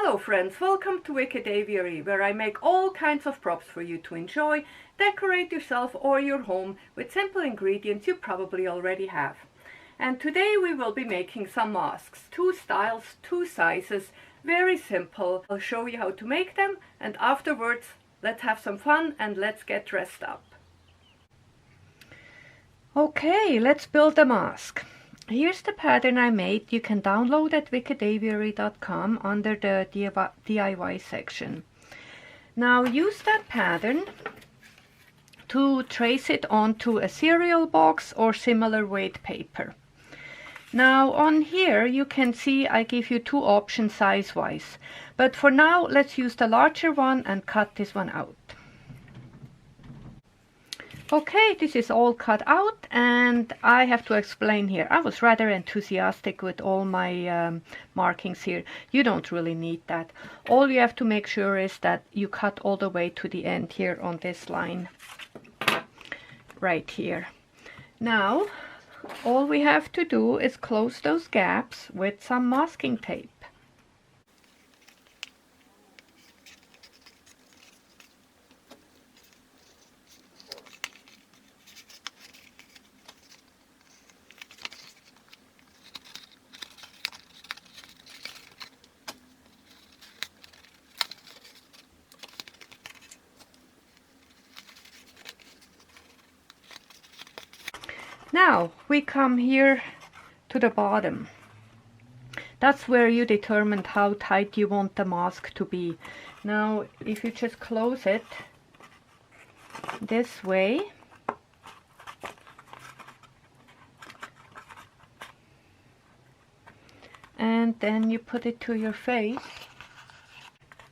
Hello friends, welcome to Wicked Aviary, where I make all kinds of props for you to enjoy, decorate yourself or your home with simple ingredients you probably already have. And today we will be making some masks, 2 styles, 2 sizes, very simple. I'll show you how to make them, and afterwards let's have some fun and let's get dressed up. Okay, let's build a mask. Here's the pattern I made. You can download at wickedaviary.com under the DIY section. Now use that pattern to trace it onto a cereal box or similar weight paper. Now on here you can see I give you 2 options size-wise, but for now let's use the larger one and cut this one out. Okay, this is all cut out, and I have to explain here. I was rather enthusiastic with all my markings here. You don't really need that. All you have to make sure is that you cut all the way to the end here on this line. Right here. Now, all we have to do is close those gaps with some masking tape. Now we come here to the bottom. That's where you determined how tight you want the mask to be. Now if you just close it this way, and then you put it to your face.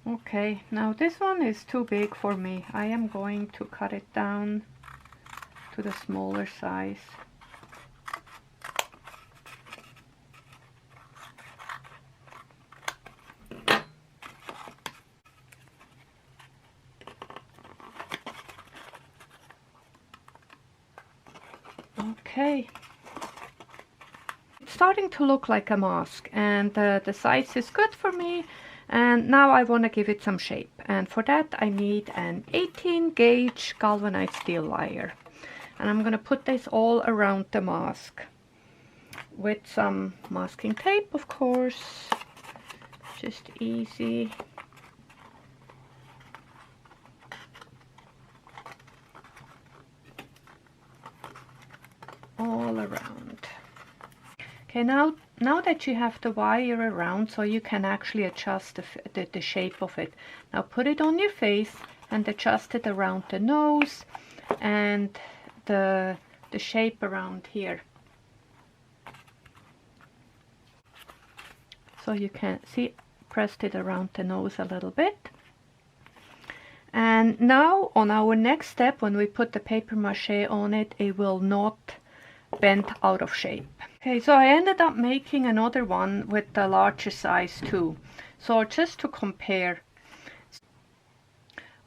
Okay, now this one is too big for me. I am going to cut it down to the smaller size. Okay, it's starting to look like a mask, and the size is good for me, and now I want to give it some shape, and for that I need an 18 gauge galvanized steel wire, and I'm going to put this all around the mask with some masking tape, of course, just easy. All around. Okay, now that you have the wire around, so you can actually adjust the shape of it. Now put it on your face and adjust it around the nose and the shape around here. So you can see, pressed it around the nose a little bit. And now on our next step, when we put the paper mache on it, it will not bent out of shape. Okay, so I ended up making another one with the larger size too. So just to compare.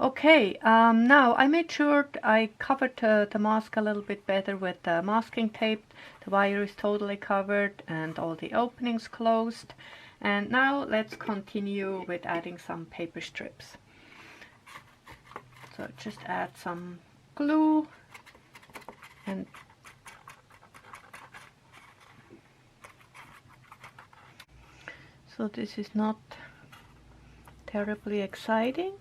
Okay, now I made sure I covered the mask a little bit better with the masking tape. The wire is totally covered and all the openings closed. And now let's continue with adding some paper strips. So just add some glue and so this is not terribly exciting.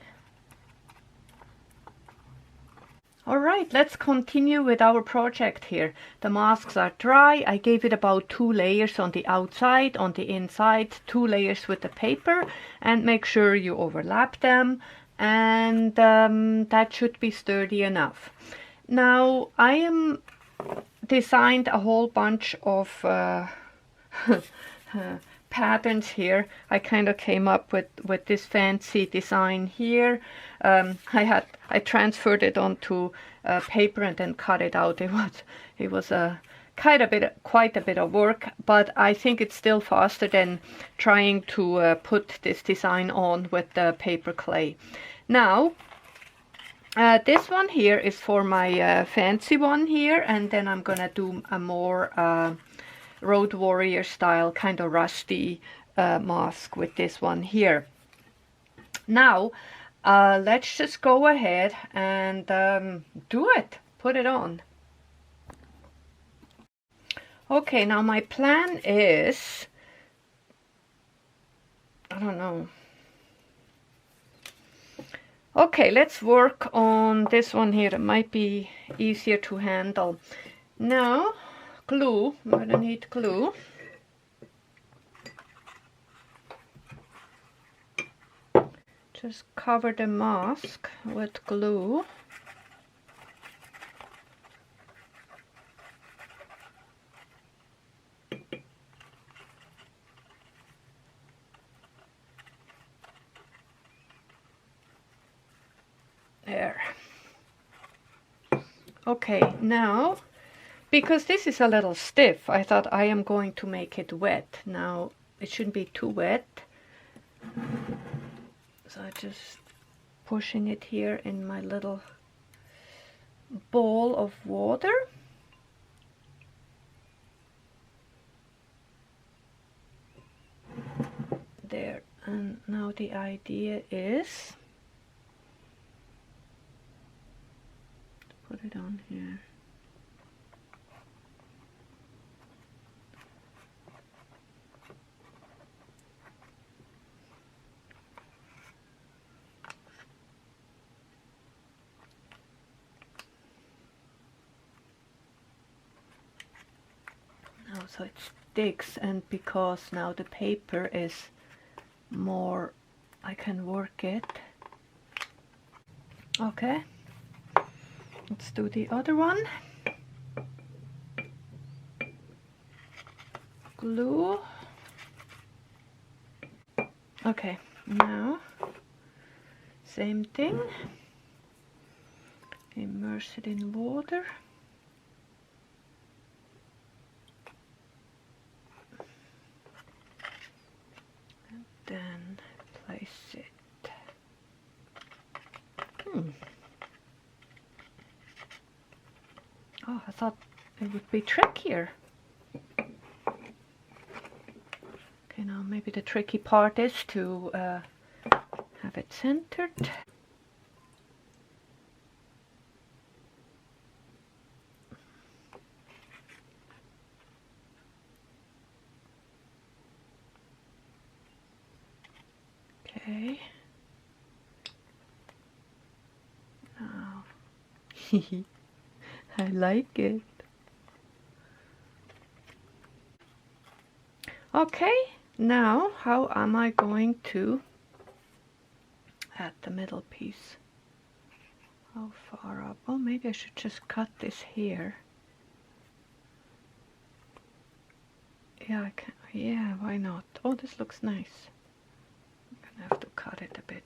Alright, let's continue with our project here. The masks are dry. I gave it about 2 layers on the outside, on the inside 2 layers with the paper, and make sure you overlap them, and that should be sturdy enough. Now I am designed a whole bunch of patterns here. I kind of came up with this fancy design here. I transferred it onto paper and then cut it out. It was quite a bit of work, but I think it's still faster than trying to put this design on with the paper clay. Now this one here is for my fancy one here, and then I'm gonna do a more Road Warrior style, kind of rusty mask with this one here. Now, let's just go ahead and do it. Put it on. Okay, now my plan is, I don't know. Okay, let's work on this one here. It might be easier to handle. Now, glue. I'm gonna need glue. Just cover the mask with glue. There. Okay, now, because this is a little stiff, I thought I am going to make it wet. Now, it shouldn't be too wet. So I just pushing it here in my little bowl of water. There, and now the idea is to put it on here. Now, so it sticks, and because now the paper is more, I can work it. Okay, let's do the other one. Glue. Okay, now same thing. Immerse it in water. And then place it. Oh, I thought it would be trickier. Okay, now maybe the tricky part is to have it centered. Okay. Now, I like it. Okay, now how am I going to add the middle piece? How far up? Oh, maybe I should just cut this here. Yeah, I can. Yeah, why not? Oh, this looks nice. I'm gonna have to cut it a bit.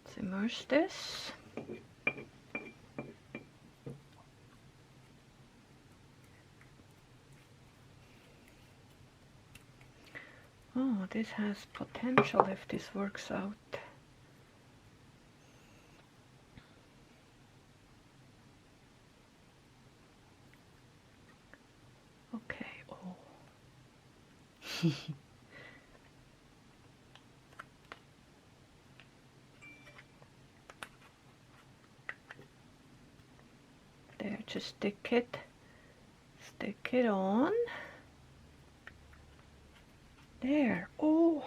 Let's immerse this. Oh, this has potential if this works out. Okay, oh. There, just stick it on. There, oh.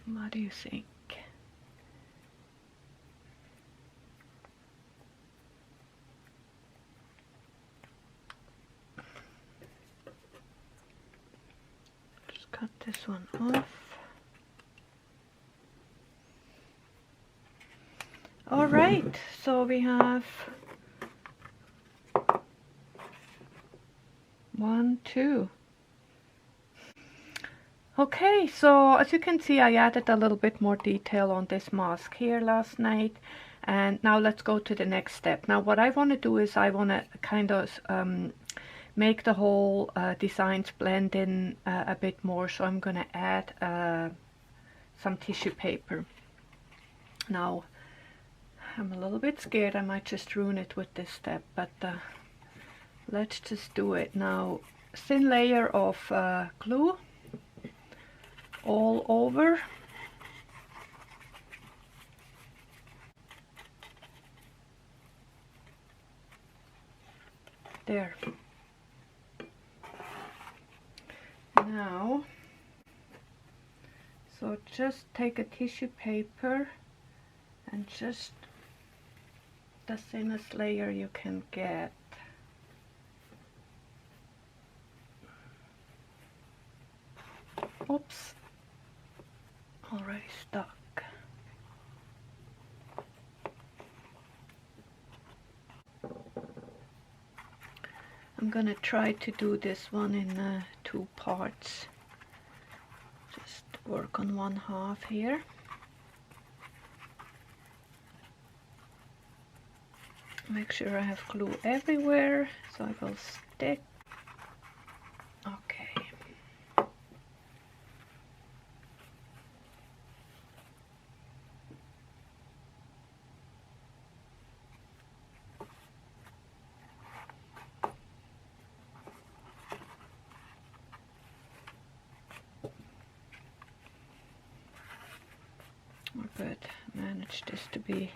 What do you think? Just cut this one off. All right, so we have 1, 2. Okay, so as you can see, I added a little bit more detail on this mask here last night, and now let's go to the next step. Now what I want to do is I want to kind of make the whole designs blend in a bit more, so I'm going to add some tissue paper. Now I'm a little bit scared I might just ruin it with this step, but let's just do it. Now, thin layer of glue all over, there. Now, so just take a tissue paper and just the thinnest layer you can get. Oops, already stuck. I'm gonna try to do this one in 2 parts. Just work on 1/2 here. Make sure I have glue everywhere so it will stick. Okay. Good. Manage this to be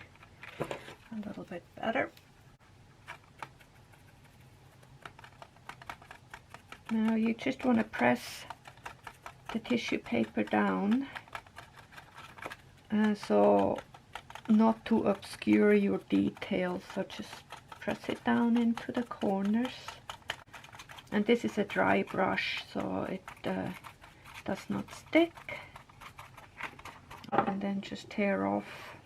a little bit better. Now you just want to press the tissue paper down so not to obscure your details, so just press it down into the corners. And this is a dry brush, so it does not stick. And then just tear off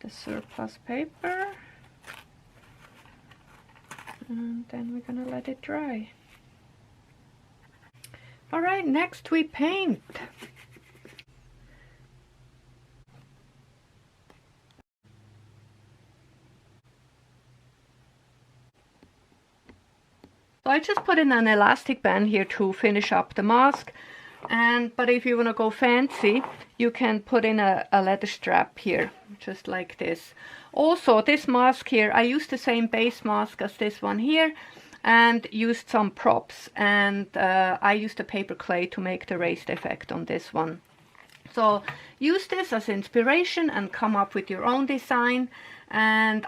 the surplus paper, and then we're gonna let it dry. All right, next we paint. So I just put in an elastic band here to finish up the mask. But if you want to go fancy, you can put in a leather strap here, just like this. Also, this mask here, I used the same base mask as this one here, and used some props. And I used a paper clay to make the raised effect on this one. So use this as inspiration and come up with your own design. And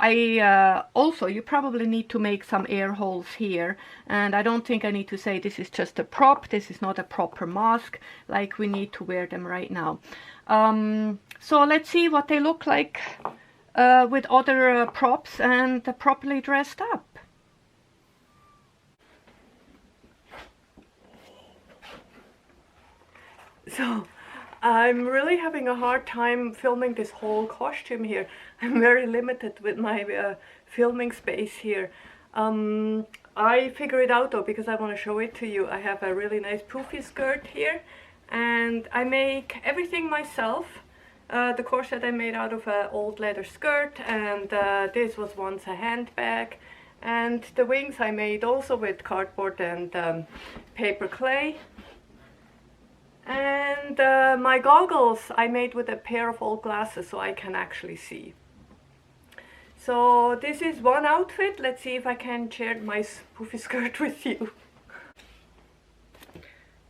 also, you probably need to make some air holes here. And I don't think I need to say this is just a prop. This is not a proper mask, like we need to wear them right now. So let's see what they look like with other props and properly dressed up. So I'm really having a hard time filming this whole costume here. I'm very limited with my filming space here. I figure it out though, because I want to show it to you. I have a really nice poofy skirt here, and I make everything myself. The corset I made out of an old leather skirt, and this was once a handbag. And the wings I made also with cardboard and paper clay. And my goggles I made with a pair of old glasses so I can actually see. So this is one outfit. Let's see if I can share my poofy skirt with you.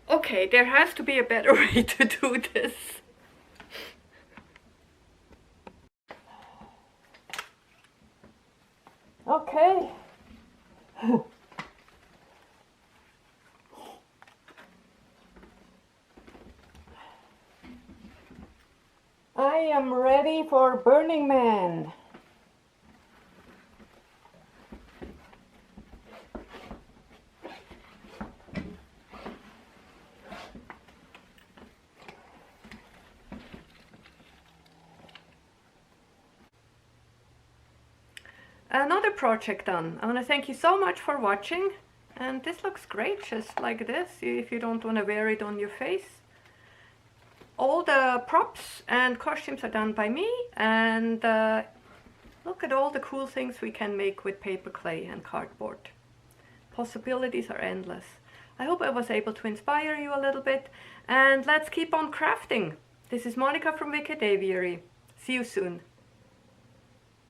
Okay, there has to be a better way to do this. Okay. I am ready for Burning Man. Another project done. I want to thank you so much for watching, and this looks great just like this if you don't want to wear it on your face. All the props and costumes are done by me, and look at all the cool things we can make with paper clay and cardboard. Possibilities are endless. I hope I was able to inspire you a little bit, and let's keep on crafting. This is Monica from Wicked Aviary. See you soon.